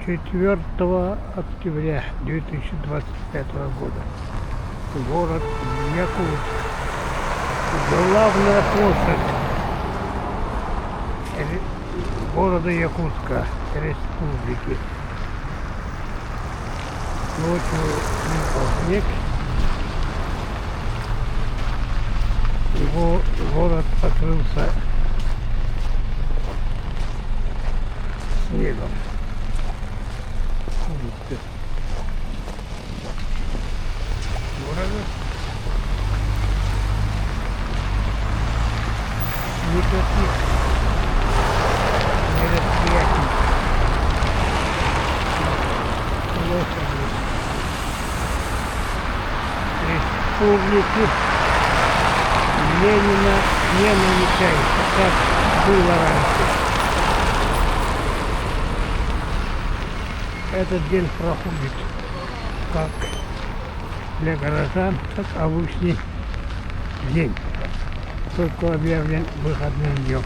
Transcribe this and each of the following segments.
4 октября 2025 года. Город Якутск. Главная площадь города Якутска, республики. Ночью выпал снег. Город покрылся снегом. Города никаких мероприятий. Площади республики Ленина не намечается, как было раньше. Этот день проходит как для горожан, как обычный день, только объявлен выходным днем.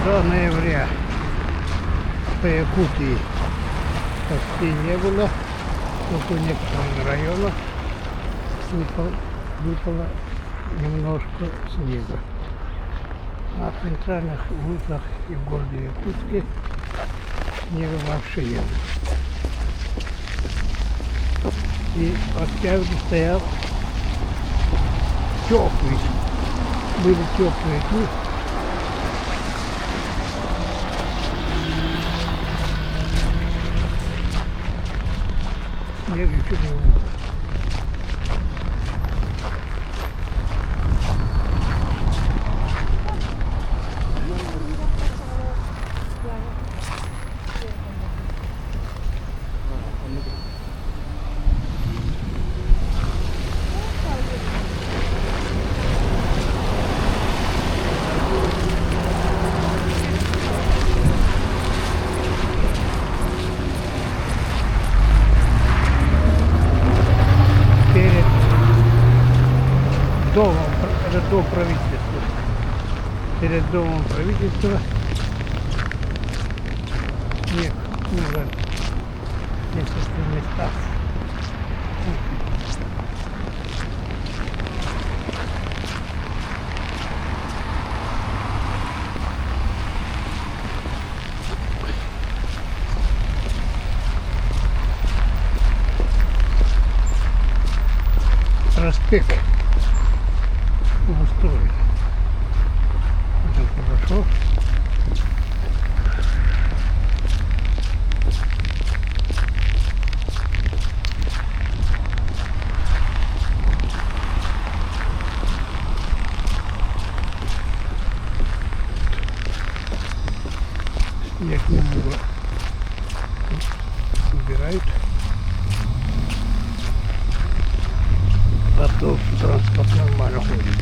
До ноября по Якутии почти не было, только в некоторых районах выпало немножко снега. На центральных улицах и в городе Якутске снега вообще нет. И октябрь стоял теплый, были теплые дни. Снег еще не было. Это дом правительства. Перед домом правительства снег уже в нескольких местах. Проспект устроен. Это хорошо. Снег немного убирают. Автобус, транспорт нормально ходит.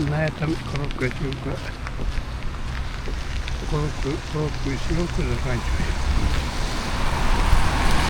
На этом короткую съемку заканчиваем.